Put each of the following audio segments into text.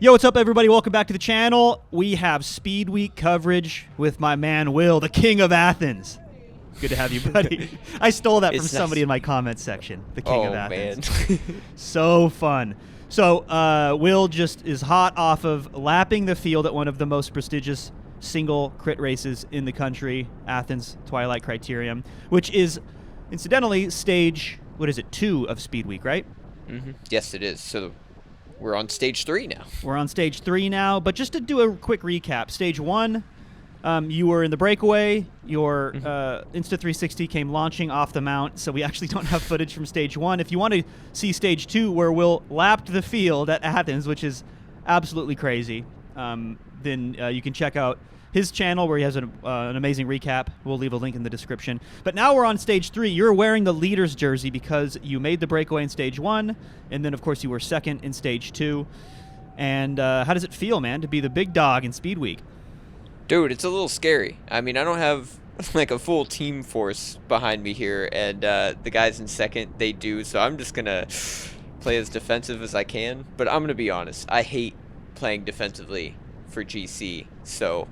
Yo, what's up, everybody? Welcome back to the channel. We have Speed Week coverage with my man, Will, the king of Athens. Good to have you, buddy. I stole that from somebody in my comments section, the king of Athens. Man. So fun. So Will just is hot off of lapping the field at one of the most prestigious single crit races in the country, Athens Twilight Criterium, which is, incidentally, stage, 2 of Speed Week, right? Mm-hmm. Yes, it is. So we're on stage 3 now. We're on stage 3 now, but just to do a quick recap, stage 1, you were in the breakaway. Your Insta360 came launching off the mount, so we actually don't have footage from stage 1. If you want to see stage 2, where Will lapped the field at Athens, which is absolutely crazy, then you can check out his channel where he has an amazing recap. We'll leave a link in the description. But now we're on stage 3. You're wearing the leader's jersey because you made the breakaway in stage 1, and then, of course, you were second in stage 2. And how does it feel, man, to be the big dog in Speed Week? Dude, it's a little scary. I mean, I don't have like a full team force behind me here, and the guys in second, they do. So I'm just going to play as defensive as I can. But I'm going to be honest. I hate playing defensively for GC, so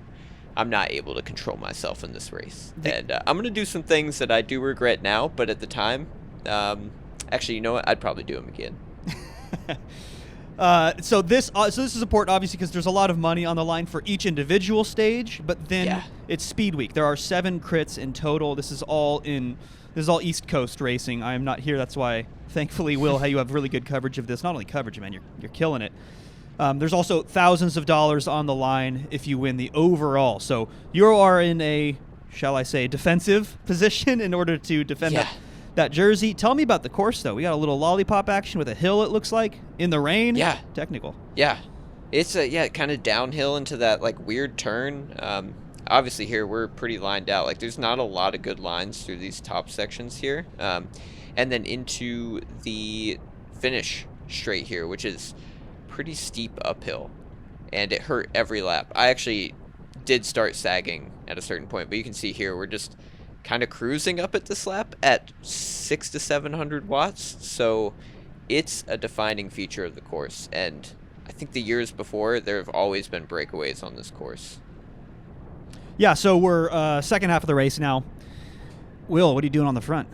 I'm not able to control myself in this race. And I'm going to do some things that I do regret now, but at the time, actually, you know what? I'd probably do them again. So this is important, obviously, because there's a lot of money on the line for each individual stage, but then it's Speed Week. There are 7 crits in total. This is all East Coast racing. I am not here. That's why, thankfully, Will, you have really good coverage of this. Not only coverage, man, you're killing it. There's also thousands of dollars on the line if you win the overall. So you are in a, shall I say, defensive position in order to defend that jersey. Tell me about the course, though. We got a little lollipop action with a hill, it looks like, in the rain. Yeah. Technical. Yeah. It's kind of downhill into that like weird turn. Obviously here we're pretty lined out. Like there's not a lot of good lines through these top sections here. And then into the finish straight here, which is pretty steep uphill, and it hurt every lap. I actually did start sagging at a certain point, but you can see here we're just kind of cruising up at this lap at 600 to 700 watts, so it's a defining feature of the course. And I think the years before there have always been breakaways on this course. Yeah, so we're second half of the race now. Will, what are you doing on the front?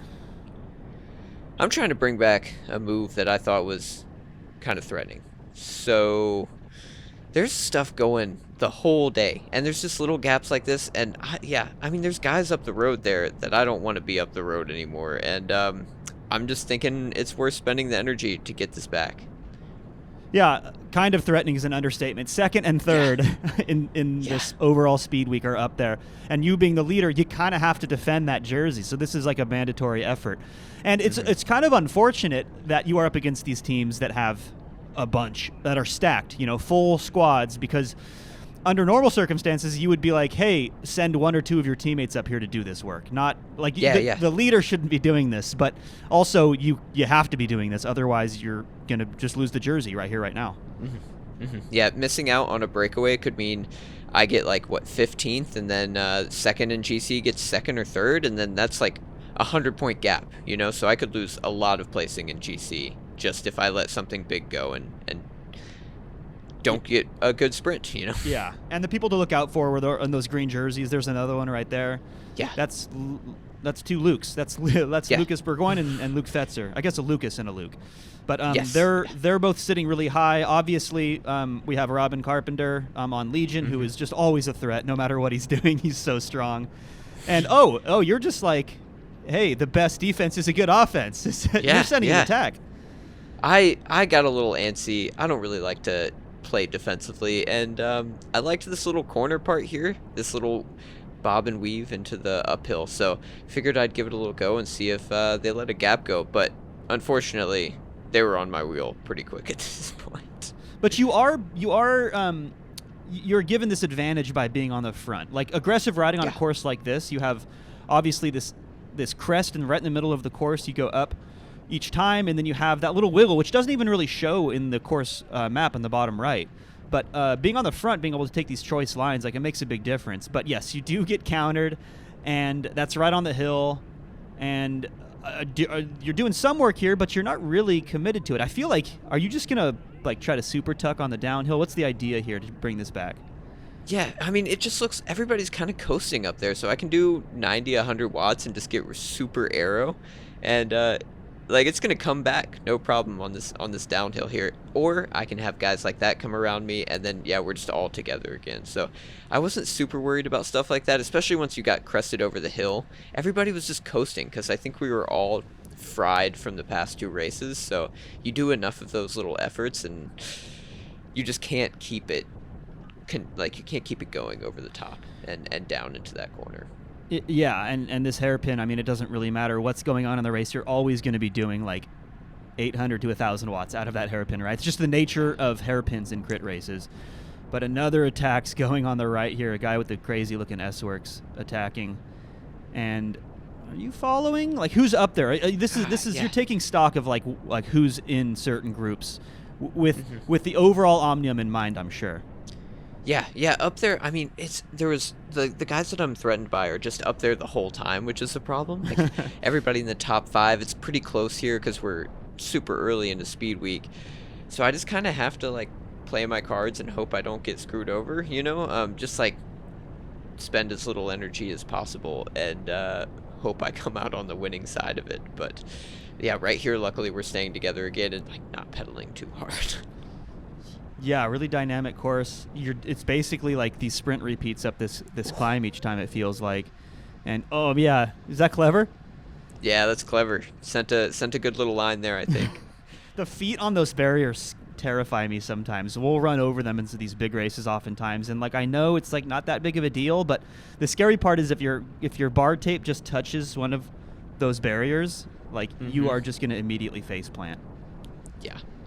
I'm trying to bring back a move that I thought was kind of threatening. So there's stuff going the whole day, and there's just little gaps like this, and I mean there's guys up the road there that I don't want to be up the road anymore, and I'm just thinking it's worth spending the energy to get this back. Yeah, kind of threatening is an understatement. Second and third in this overall Speed Week are up there, and you being the leader, you kind of have to defend that jersey, so this is like a mandatory effort. And it's kind of unfortunate that you are up against these teams that have a bunch that are stacked, full squads, because under normal circumstances you would be like, hey, send 1 or 2 of your teammates up here to do this work. Not like the leader shouldn't be doing this, but also you have to be doing this, otherwise you're gonna just lose the jersey right here, right now. Yeah, missing out on a breakaway could mean I get like 15th, and then second in GC gets second or third, and then that's like 100-point gap, so I could lose a lot of placing in GC just if I let something big go and don't get a good sprint, Yeah, and the people to look out for were in those green jerseys. There's another one right there. Yeah. That's 2 Lukes. That's Lucas Burgoyne and Luke Fetzer. I guess a Lucas and a Luke. But they're both sitting really high. Obviously, we have Robin Carpenter on Legion, who is just always a threat no matter what he's doing. He's so strong. And, you're just like, hey, the best defense is a good offense. You're sending an attack. I got a little antsy. I don't really like to play defensively, and I liked this little corner part here, this little bob and weave into the uphill, so figured I'd give it a little go and see if they let a gap go, but unfortunately they were on my wheel pretty quick at this point. But you're given this advantage by being on the front. Like aggressive riding on a course like this, you have obviously this crest, and right in the middle of the course you go up each time, and then you have that little wiggle, which doesn't even really show in the course map in the bottom right. But being on the front, being able to take these choice lines, like, it makes a big difference. But yes, you do get countered, and that's right on the hill. And you're doing some work here, but you're not really committed to it. I feel like, are you just going to like try to super tuck on the downhill? What's the idea here to bring this back? Yeah, I mean, it just looks everybody's kind of coasting up there, so I can do 90, 100 watts and just get super aero, and like it's gonna come back no problem on this downhill here. Or I can have guys like that come around me, and then yeah, we're just all together again. So I wasn't super worried about stuff like that, especially once you got crested over the hill. Everybody was just coasting because I think we were all fried from the past 2 races. So you do enough of those little efforts, and you just can't keep it. Like you can't keep it going over the top and down into that corner. Yeah, and this hairpin, I mean, it doesn't really matter what's going on in the race. You're always going to be doing like 800 to 1,000 watts out of that hairpin, right? It's just the nature of hairpins in crit races. But another attack's going on the right here. A guy with the crazy-looking S-Works attacking. And are you following? Like, who's up there? This is yeah. You're taking stock of like who's in certain groups with the overall omnium in mind, I'm sure. Yeah, up there. I mean, there was the guys that I'm threatened by are just up there the whole time, which is a problem. Like, everybody in the top 5, it's pretty close here because we're super early into speed week. So I just kind of have to like play my cards and hope I don't get screwed over, you know? Just like spend as little energy as possible and hope I come out on the winning side of it. But yeah, right here, luckily we're staying together again and like not pedaling too hard. Yeah, really dynamic course. It's basically like these sprint repeats up this climb each time, it feels like. And oh yeah, is that clever? Yeah, that's clever. Sent a good little line there, I think. The feet on those barriers terrify me sometimes. We'll run over them into these big races oftentimes, and like I know it's like not that big of a deal, but the scary part is if your bar tape just touches one of those barriers, like you are just going to immediately face plant.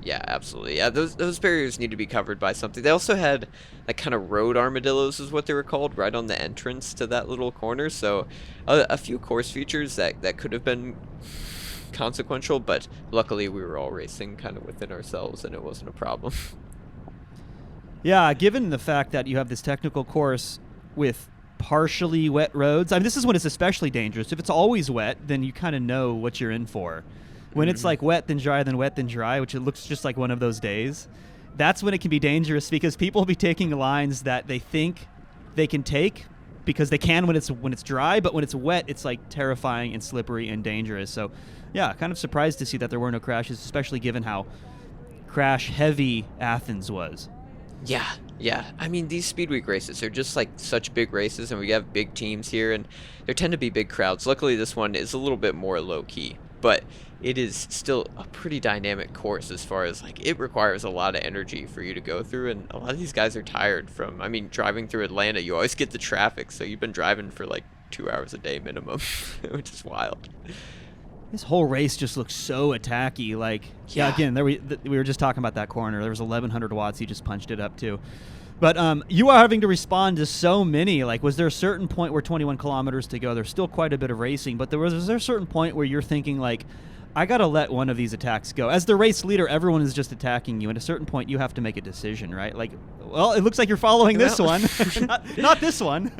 Yeah, absolutely. Yeah, those barriers need to be covered by something. They also had like kind of road armadillos is what they were called, right on the entrance to that little corner. So a few course features that could have been consequential, but luckily we were all racing kind of within ourselves and it wasn't a problem. Yeah, given the fact that you have this technical course with partially wet roads, I mean, this is when it's especially dangerous. If it's always wet, then you kind of know what you're in for. When it's like wet, then dry, then wet, then dry, which it looks just like one of those days, that's when it can be dangerous because people will be taking lines that they think they can take because they can when it's dry, but when it's wet, it's like terrifying and slippery and dangerous. So, yeah, kind of surprised to see that there were no crashes, especially given how crash-heavy Athens was. Yeah. I mean, these Speed Week races are just like such big races, and we have big teams here, and there tend to be big crowds. Luckily, this one is a little bit more low-key, but it is still a pretty dynamic course as far as like it requires a lot of energy for you to go through, and a lot of these guys are tired from, I mean, driving through Atlanta, you always get the traffic, so you've been driving for like 2 hours a day minimum, which is wild. This whole race just looks so attacky. Like, yeah again, we were just talking about that corner. There was 1,100 watts. He just punched it up to. But you are having to respond to so many. Like, was there a certain point where 21 kilometers to go? There's still quite a bit of racing, but was there a certain point where you're thinking, like, I got to let one of these attacks go? As the race leader, everyone is just attacking you. At a certain point, you have to make a decision, right? Like, well, it looks like you're following this one. not this one.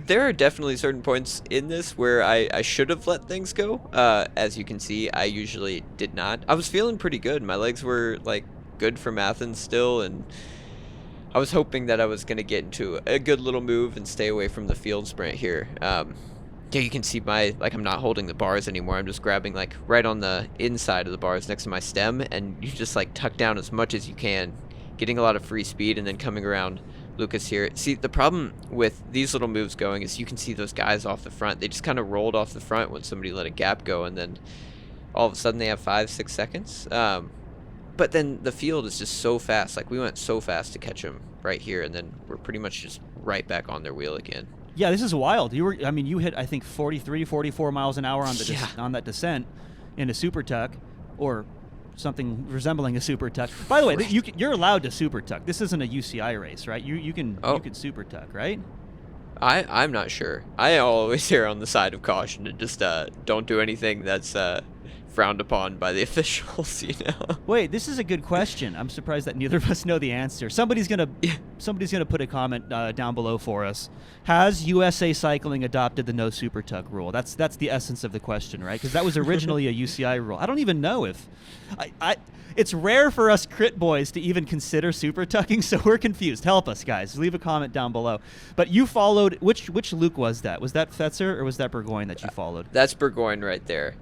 There are definitely certain points in this where I should have let things go. As you can see, I usually did not. I was feeling pretty good. My legs were, like, good from Athens still, and I was hoping that I was going to get into a good little move and stay away from the field sprint here. Yeah, you can see I'm not holding the bars anymore. I'm just grabbing, like, right on the inside of the bars next to my stem, and you just, like, tuck down as much as you can, getting a lot of free speed, and then coming around Lucas here. See, the problem with these little moves going is you can see those guys off the front. They just kind of rolled off the front when somebody let a gap go, and then all of a sudden they have 5-6 seconds. But then the field is just so fast. Like, we went so fast to catch them right here, and then we're pretty much just right back on their wheel again. Yeah, this is wild. You hit, I think, 43, 44 miles an hour on on that descent in a super tuck, or something resembling a super tuck. By the way, you're allowed to super tuck. This isn't a UCI race, right? You can super tuck, right? I'm not sure. I always err on the side of caution and just don't do anything that's frowned upon by the officials, you know. Wait, this is a good question. I'm surprised that neither of us know the answer. Somebody's gonna put a comment down below for us. Has USA Cycling adopted the no super tuck rule? That's the essence of the question, right? Because that was originally a UCI rule. I don't even know if it's rare for us crit boys to even consider super tucking, so we're confused. Help us, guys. Leave a comment down below. But you followed which Luke was that? Was that Fetzer or was that Burgoyne that you followed? That's Burgoyne right there.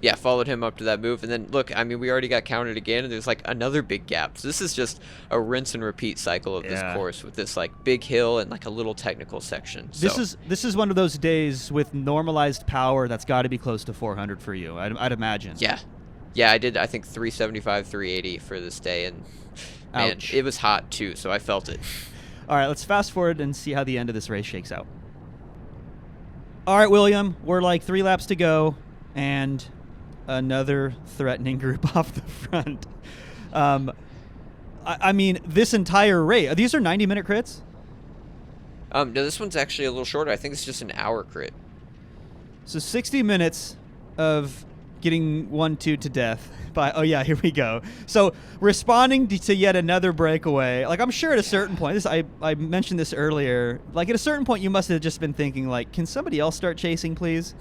Yeah, followed him up to that move, and then look, I mean, we already got counted again, and there's like another big gap. So this is just a rinse and repeat cycle of this course with this like big hill and like a little technical section. This is one of those days with normalized power that's got to be close to 400 for you. I'd imagine. Yeah, I did. I think 375, 380 for this day, and man, Ouch. it was hot too, so I felt it. All right, let's fast forward and see how the end of this race shakes out. All right, William, we're like 3 laps to go, and another threatening group off the front. I mean, this entire race, these are 90-minute crits? No, this one's actually a little shorter. I think it's just an hour crit. So 60 minutes of getting 1-2 to death by, oh yeah, here we go. So responding to yet another breakaway, like I'm sure at a certain point, I mentioned this earlier, like at a certain point you must have just been thinking like, can somebody else start chasing, please?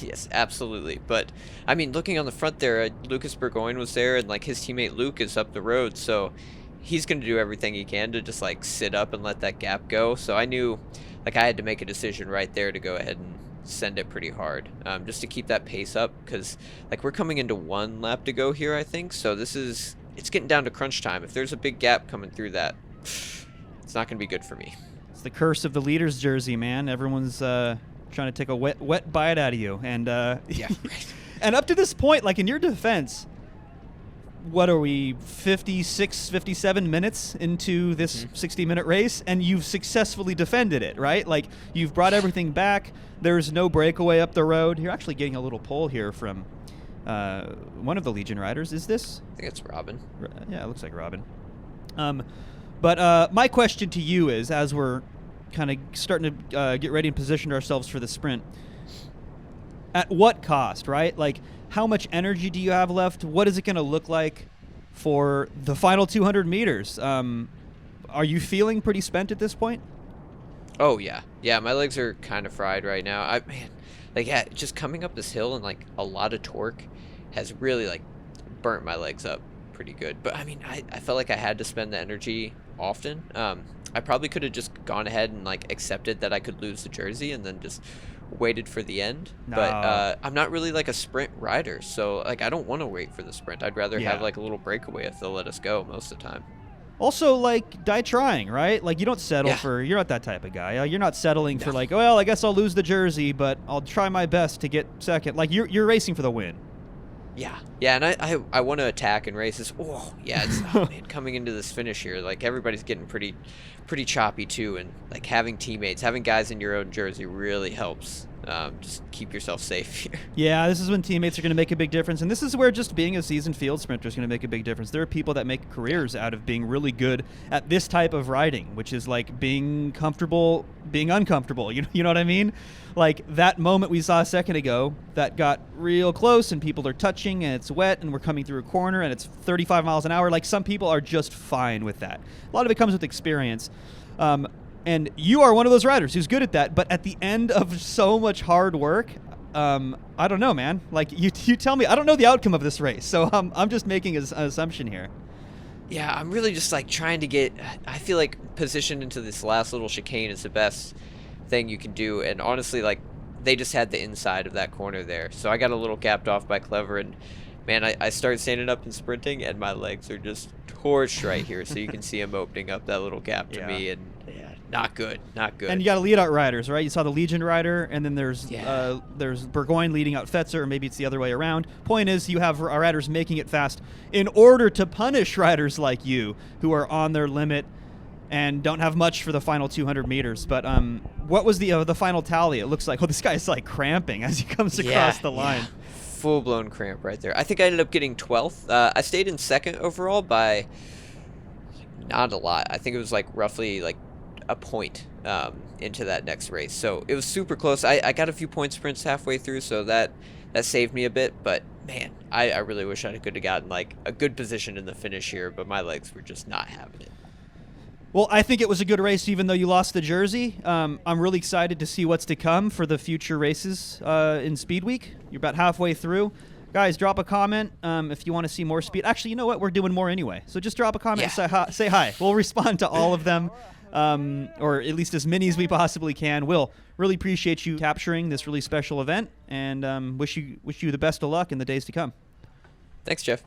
Yes, absolutely. But I mean, looking on the front there, Lucas Burgoyne was there, and like his teammate Luke is up the road, so he's going to do everything he can to just like sit up and let that gap go. So I knew like I had to make a decision right there to go ahead and send it pretty hard, just to keep that pace up, because like we're coming into 1 lap to go here, I think. So it's getting down to crunch time. If there's a big gap coming through that, it's not going to be good for me. It's the curse of the leader's jersey, man. Everyone's trying to take a wet bite out of you, and Yeah, right. and up to this point, like in your defense, what are we, 56, 57 minutes into this 60-minute race, and you've successfully defended it, right? Like, you've brought everything back. There's no breakaway up the road. You're actually getting a little pull here from one of the Legion riders. Is this? I think it's Robin. Yeah, it looks like Robin. But my question to you is, as we're kind of starting to get ready and position ourselves for the sprint, at what cost, right? Like, how much energy do you have left? What is it going to look like for the final 200 meters? Are you feeling pretty spent at this point? Oh yeah, my legs are kind of fried right now. Just coming up this hill and like a lot of torque has really like burnt my legs up pretty good. But I mean, I felt like I had to spend the energy often. I probably could have just gone ahead and like accepted that I could lose the jersey and then just waited for the end. No. But I'm not really like a sprint rider, so like I don't want to wait for the sprint. I'd rather have like a little breakaway if they'll let us go most of the time. Also, like, die trying, right? Like, you don't settle for, you're not that type of guy. You're not settling for like, well, I guess I'll lose the jersey, but I'll try my best to get second. Like, you're racing for the win. Yeah, and I want to attack and race this. Oh, yeah, it's man, coming into this finish here, like everybody's getting pretty choppy too, and like having teammates, having guys in your own jersey really helps. Just keep yourself safe here. Yeah, this is when teammates are going to make a big difference, and this is where just being a seasoned field sprinter is going to make a big difference. There are people that make careers out of being really good at this type of riding, which is like being comfortable, being uncomfortable. You know what I mean? Like that moment we saw a second ago that got real close, and people are touching, and it's wet, and we're coming through a corner, and it's 35 miles an hour. Like some people are just fine with that. A lot of it comes with experience. And you are one of those riders who's good at that, but at the end of so much hard work, I don't know, man. Like, you tell me. I don't know the outcome of this race, so I'm just making an assumption here. Yeah, I'm really just, like, trying to get, I feel like positioned into this last little chicane is the best thing you can do, and honestly, like, they just had the inside of that corner there, so I got a little gapped off by Clever, and man, I started standing up and sprinting, and my legs are just torched right here, so you can see them opening up that little gap to me, and yeah, not good. And you got to lead out riders, right? You saw the Legion rider, and then there's Burgoyne leading out Fetzer, or maybe it's the other way around. Point is, you have riders making it fast in order to punish riders like you who are on their limit and don't have much for the final 200 meters. But what was the final tally? It looks like, this guy's like cramping as he comes across the line. Yeah. Full-blown cramp right there. I think I ended up getting 12th. I stayed in second overall by not a lot. I think it was like roughly like a point into that next race. So it was super close. I got a few point sprints halfway through, so that saved me a bit. But Man, I really wish I could have gotten like a good position in the finish here, but my legs were just not having it. Well, I think it was a good race, even though you lost the jersey. I'm really excited to see what's to come for the future races in Speed Week. You're about halfway through. Guys, drop a comment if you want to see more speed. Actually, you know what? We're doing more anyway. So just drop a comment and say hi. We'll respond to all of them, or at least as many as we possibly can. We'll really appreciate you capturing this really special event, and wish you the best of luck in the days to come. Thanks, Jeff.